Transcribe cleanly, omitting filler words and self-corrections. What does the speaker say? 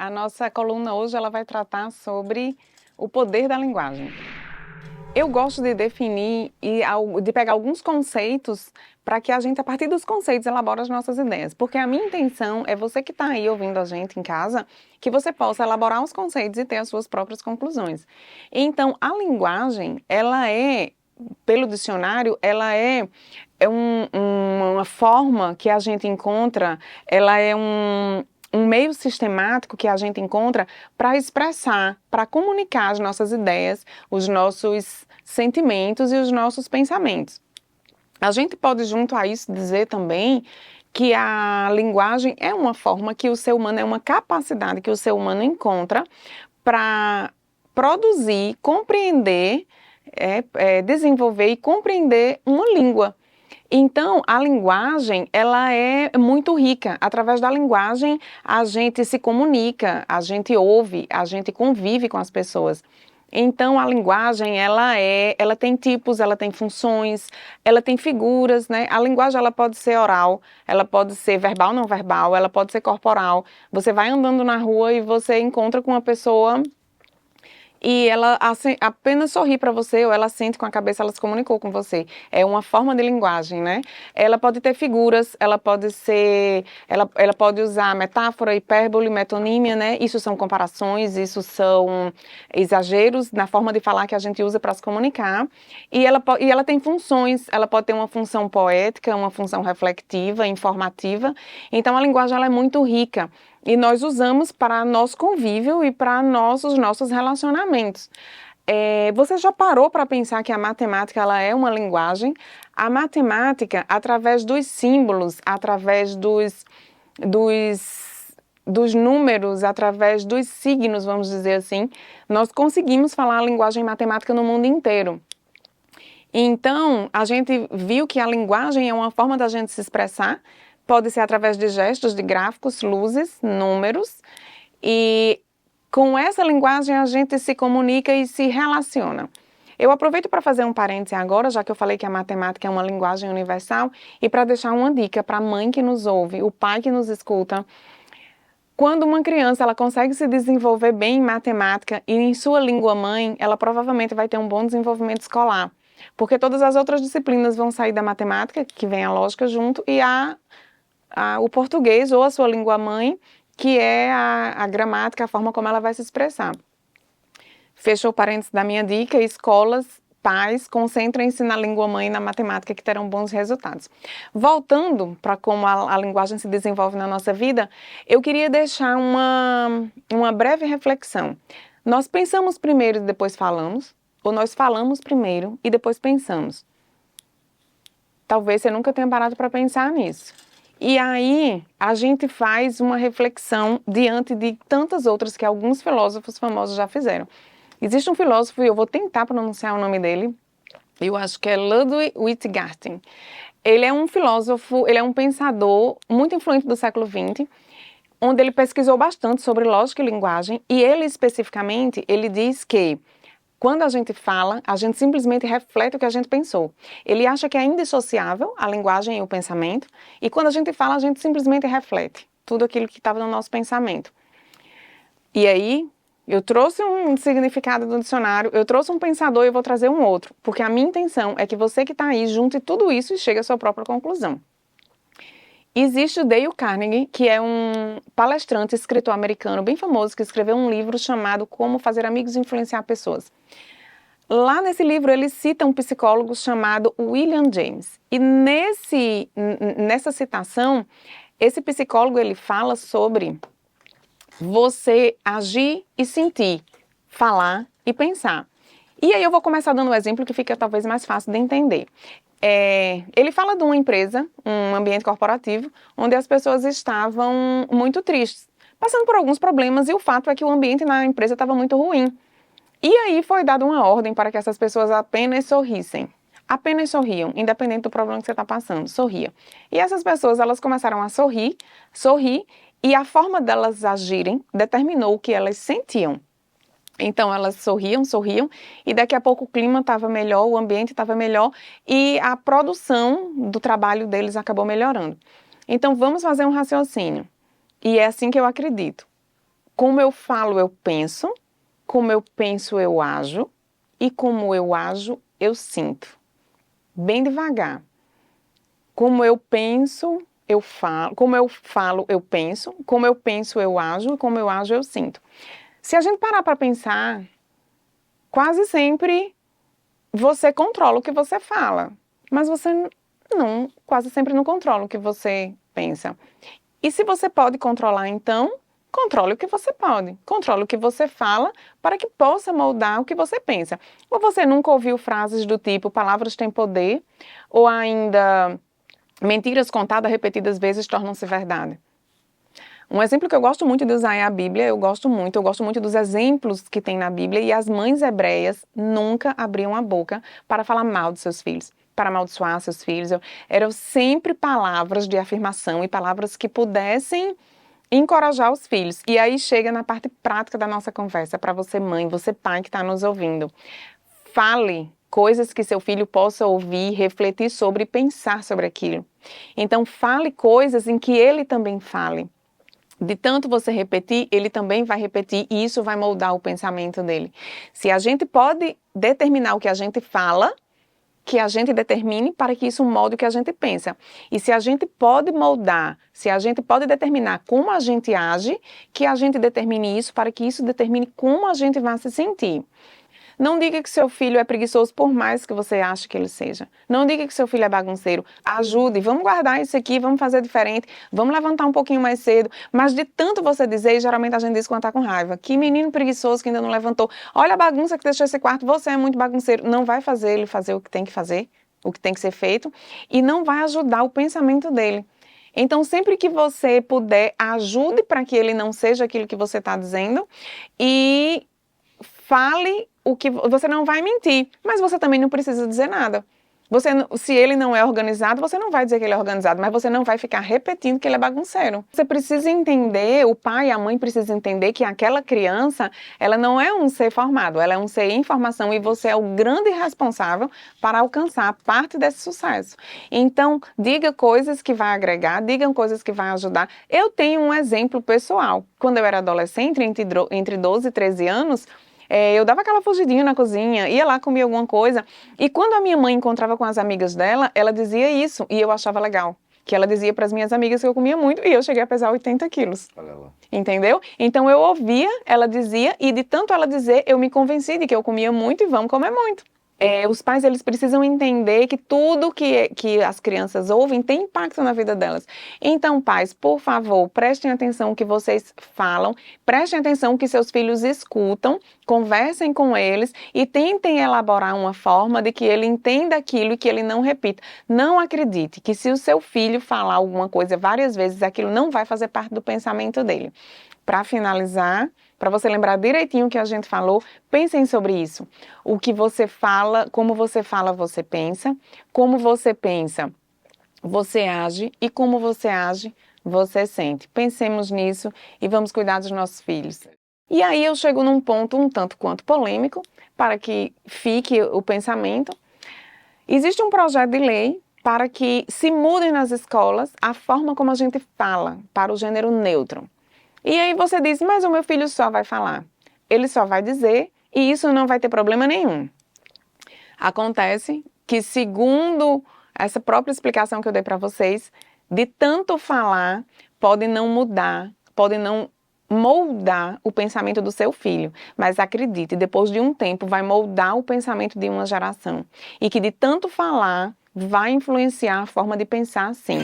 A nossa coluna hoje ela vai tratar sobre o poder da linguagem. Eu gosto de definir e de pegar alguns conceitos para que a gente, a partir dos conceitos, elabore as nossas ideias. Porque a minha intenção é você que está aí ouvindo a gente em casa, que você possa elaborar os conceitos e ter as suas próprias conclusões. Então, a linguagem, ela é, pelo dicionário, ela é uma forma que a gente encontra, ela é um meio sistemático que a gente encontra para expressar, para comunicar as nossas ideias, os nossos sentimentos e os nossos pensamentos. A gente pode, junto a isso, dizer também que a linguagem é uma forma que o ser humano, é uma capacidade que o ser humano encontra para produzir, compreender, desenvolver e compreender uma língua. Então, a linguagem, ela é muito rica. Através da linguagem, a gente se comunica, a gente ouve, a gente convive com as pessoas. Então, a linguagem, ela tem tipos, ela tem funções, ela tem figuras, né? A linguagem, ela pode ser oral, ela pode ser verbal, não verbal, ela pode ser corporal. Você vai andando na rua e você encontra com uma pessoa e ela apenas sorri para você ou ela sente com a cabeça, ela se comunicou com você. É uma forma de linguagem, né? Ela pode ter figuras, ela pode ser, ela pode usar metáfora, hipérbole, metonímia, né? Isso são comparações, isso são exageros na forma de falar que a gente usa para se comunicar. E ela tem funções, ela pode ter uma função poética, uma função reflexiva, informativa. Então a linguagem ela é muito rica. E nós usamos para nosso convívio e para os nossos relacionamentos. Você já parou para pensar que a matemática ela é uma linguagem? A matemática, através dos símbolos, através dos números, através dos signos, vamos dizer assim, nós conseguimos falar a linguagem matemática no mundo inteiro. Então, a gente viu que a linguagem é uma forma da gente se expressar, pode ser através de gestos, de gráficos, luzes, números, e com essa linguagem a gente se comunica e se relaciona. Eu aproveito para fazer um parêntese agora, já que eu falei que a matemática é uma linguagem universal, e para deixar uma dica para a mãe que nos ouve, o pai que nos escuta. Quando uma criança ela consegue se desenvolver bem em matemática e em sua língua mãe, ela provavelmente vai ter um bom desenvolvimento escolar. Porque todas as outras disciplinas vão sair da matemática, que vem a lógica junto, e o português ou a sua língua mãe, que é a gramática, a forma como ela vai se expressar. Fechou o parênteses da minha dica, escolas, pais, concentrem-se na língua mãe e na matemática que terão bons resultados. Voltando para como a linguagem se desenvolve na nossa vida, eu queria deixar uma breve reflexão. Nós pensamos primeiro e depois falamos, ou nós falamos primeiro e depois pensamos? Talvez você nunca tenha parado para pensar nisso. E aí, a gente faz uma reflexão diante de tantas outras que alguns filósofos famosos já fizeram. Existe um filósofo, e eu vou tentar pronunciar o nome dele, eu acho que é Ludwig Wittgenstein. Ele é um filósofo, ele é um pensador muito influente do século XX, onde ele pesquisou bastante sobre lógica e linguagem, e ele especificamente, ele diz que quando a gente fala, a gente simplesmente reflete o que a gente pensou. Ele acha que é indissociável a linguagem e o pensamento, e quando a gente fala, a gente simplesmente reflete tudo aquilo que estava no nosso pensamento. E aí, eu trouxe um significado do dicionário, eu trouxe um pensador e eu vou trazer um outro, porque a minha intenção é que você que está aí junte tudo isso e chegue à sua própria conclusão. Existe o Dale Carnegie, que é um palestrante, escritor americano bem famoso, que escreveu um livro chamado Como Fazer Amigos e Influenciar Pessoas. Lá nesse livro ele cita um psicólogo chamado William James. E nessa citação, esse psicólogo ele fala sobre você agir e sentir, falar e pensar. E aí eu vou começar dando um exemplo que fica talvez mais fácil de entender. Ele fala de uma empresa, um ambiente corporativo, onde as pessoas estavam muito tristes, passando por alguns problemas, e o fato é que o ambiente na empresa estava muito ruim. E aí foi dada uma ordem para que essas pessoas apenas sorrissem. Apenas sorriam, independente do problema que você está passando, sorria. E essas pessoas, elas começaram a sorrir, e a forma delas agirem determinou o que elas sentiam. Então elas sorriam, e daqui a pouco o clima estava melhor, o ambiente estava melhor e a produção do trabalho deles acabou melhorando. Então vamos fazer um raciocínio. E é assim que eu acredito. Como eu falo, eu penso. Como eu penso, eu ajo. E como eu ajo, eu sinto. Bem devagar. Como eu penso, eu falo. Como eu falo, eu penso. Como eu penso, eu ajo. E como eu ajo, eu sinto. Se a gente parar para pensar, quase sempre você controla o que você fala, mas você não, quase sempre não controla o que você pensa. E se você pode controlar, então, controle o que você pode. Controle o que você fala para que possa moldar o que você pensa. Ou você nunca ouviu frases do tipo, palavras têm poder, ou ainda, mentiras contadas repetidas vezes tornam-se verdade. Um exemplo que eu gosto muito de usar é a Bíblia, eu gosto muito dos exemplos que tem na Bíblia, e as mães hebreias nunca abriam a boca para falar mal de seus filhos, para amaldiçoar seus filhos. Eram sempre palavras de afirmação e palavras que pudessem encorajar os filhos. E aí chega na parte prática da nossa conversa, para você mãe, você pai que está nos ouvindo. Fale coisas que seu filho possa ouvir, refletir sobre e pensar sobre aquilo. Então fale coisas em que ele também fale. De tanto você repetir, ele também vai repetir e isso vai moldar o pensamento dele. Se a gente pode determinar o que a gente fala, que a gente determine para que isso molde o que a gente pensa. E se a gente pode moldar, se a gente pode determinar como a gente age, que a gente determine isso para que isso determine como a gente vai se sentir. Não diga que seu filho é preguiçoso por mais que você ache que ele seja. Não diga que seu filho é bagunceiro. Ajude, vamos guardar isso aqui, vamos fazer diferente, vamos levantar um pouquinho mais cedo. Mas de tanto você dizer, e geralmente a gente diz quando tá com raiva, que menino preguiçoso que ainda não levantou. Olha a bagunça que deixou esse quarto, você é muito bagunceiro. Não vai fazer ele fazer o que tem que fazer, o que tem que ser feito, e não vai ajudar o pensamento dele. Então, sempre que você puder, ajude para que ele não seja aquilo que você está dizendo e fale o que você não vai mentir, mas você também não precisa dizer nada. Você, se ele não é organizado, você não vai dizer que ele é organizado, mas você não vai ficar repetindo que ele é bagunceiro. Você precisa entender, o pai e a mãe precisam entender que aquela criança, ela não é um ser formado, ela é um ser em formação e você é o grande responsável para alcançar parte desse sucesso. Então, diga coisas que vai agregar, diga coisas que vai ajudar. Eu tenho um exemplo pessoal. Quando eu era adolescente, entre 12 e 13 anos, eu dava aquela fugidinha na cozinha, ia lá comer alguma coisa. E quando a minha mãe encontrava com as amigas dela, ela dizia isso e eu achava legal. Que ela dizia para as minhas amigas que eu comia muito e eu cheguei a pesar 80 quilos. Olha lá. Entendeu? Então eu ouvia, ela dizia, e de tanto ela dizer, eu me convenci de que eu comia muito e vamos comer muito. Os pais, eles precisam entender que tudo que as crianças ouvem tem impacto na vida delas. Então, pais, por favor, prestem atenção no que vocês falam, prestem atenção no que seus filhos escutam, conversem com eles e tentem elaborar uma forma de que ele entenda aquilo e que ele não repita. Não acredite que se o seu filho falar alguma coisa várias vezes, aquilo não vai fazer parte do pensamento dele. Para finalizar, para você lembrar direitinho o que a gente falou, pensem sobre isso. O que você fala, você pensa. Como você pensa, você age. E como você age, você sente. Pensemos nisso e vamos cuidar dos nossos filhos. E aí eu chego num ponto um tanto quanto polêmico, para que fique o pensamento. Existe um projeto de lei para que se mudem nas escolas a forma como a gente fala para o gênero neutro. E aí você diz, mas o meu filho só vai falar. Ele só vai dizer e isso não vai ter problema nenhum. Acontece que, segundo essa própria explicação que eu dei para vocês, de tanto falar, pode não mudar, pode não moldar o pensamento do seu filho. Mas acredite, depois de um tempo vai moldar o pensamento de uma geração. E que de tanto falar, vai influenciar a forma de pensar sim.